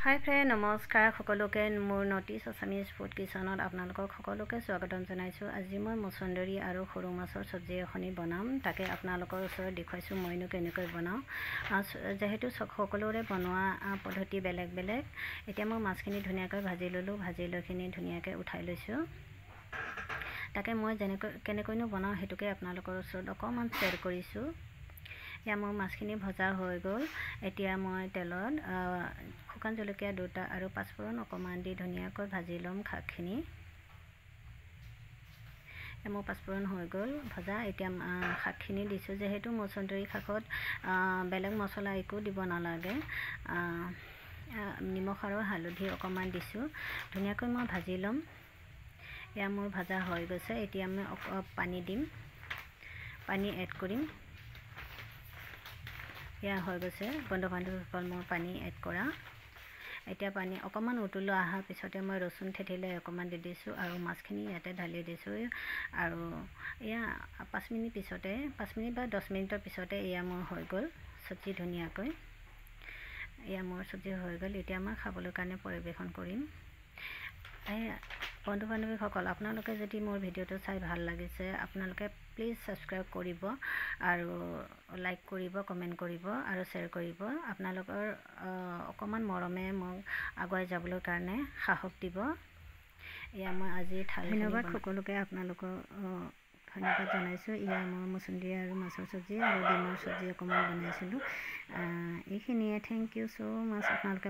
হাই friend, নমস্কাৰ সকলোকে। মোৰ নটিছ আছামিজ ফুড কিচনত আপোনালোকক সকলোকে স্বাগতম জনাইছোঁ। আজি মই মচন্দৰী আৰু সৰু মাছৰ চব্জি এখনি বনাম, তাকে আপোনালোকৰ ওচৰত দেখুৱাইছোঁ মইনো কেনেকৈ বনাওঁ। যিহেতু সকলোৰে বনোৱা পদ্ধতি বেলেগ বেলেগ। এতিয়া মই মাছখিনি ধুনীয়াকৈ ভাজি ল'লোঁ, ভাজি লৈখিনি ধুনীয়াকৈ উঠাই লৈছোঁ। তাকে মই কেনেকৈনো বনাওঁ সেইটোকে আপোনালোকৰ ওচৰত অকণমান শ্বেয়াৰ কৰিছোঁ। এতিয়া মোৰ মাছখিনি ভজা হৈ গ'ল। এতিয়া মই তেলত শুকান জলকীয়া 2টা আৰু পাঁচফোৰণ অকণমান দি ধুনীয়াকৈ ভাজি ল'ম শাকখিনি। মোৰ পাঁচফোৰণ হৈ গ'ল ভজা। এতিয়া শাকখিনি দিছোঁ। যিহেতু মচন্দৰী শাকত বেলেগ মছলা একো দিব নালাগে, নিমখ আৰু হালধি অকণমান দিছোঁ। ধুনীয়াকৈ মই ভাজি ল'ম। এয়া মোৰ ভাজা হৈ গৈছে। এতিয়া মই পানী দিম, পানী এড কৰিম। এয়া হৈ গৈছে বন্ধু-বান্ধৱীসকল, মোৰ পানী এড কৰা। এতিয়া পানী অকণমান উতলো অহাৰ পিছতে মই ৰচুন থেঠিলাই অকণমান দি দিছোঁ আৰু মাছখিনি ইয়াতে ঢালি দিছোঁ। আৰু এয়া 5 মিনিট পিছতে, 5 মিনিট বা 10 মিনিটৰ পিছতে এয়া মোৰ হৈ গ'ল চব্জি ধুনীয়াকৈ। এয়া মোৰ চব্জি হৈ গ'ল। এতিয়া মই খাবলৈ কাৰণে পৰিৱেশন কৰিম। বন্ধু-বান্ধৱীসকল, আপোনালোকে যদি মোৰ ভিডিঅ'টো চাই ভাল লাগিছে, আপোনালোকে প্লিজ ছাবস্ক্ৰাইব কৰিব আৰু লাইক কৰিব, কমেণ্ট কৰিব আৰু শ্বেয়াৰ কৰিব। আপোনালোকৰ অকণমান মৰমে মোক আগুৱাই যাবলৈ কাৰণে সাহস দিব। এয়া মই আজি ধন্যবাদ সকলোকে, আপোনালোকৰ ধন্যবাদ জনাইছোঁ। এয়া মই মচন্দৰী আৰু মাছৰ চব্জি আৰু ডিমৰ চব্জি অকণমান বনাইছিলোঁ। এইখিনিয়ে। থেংক ইউ ছ' মাছ। আপোনালোকে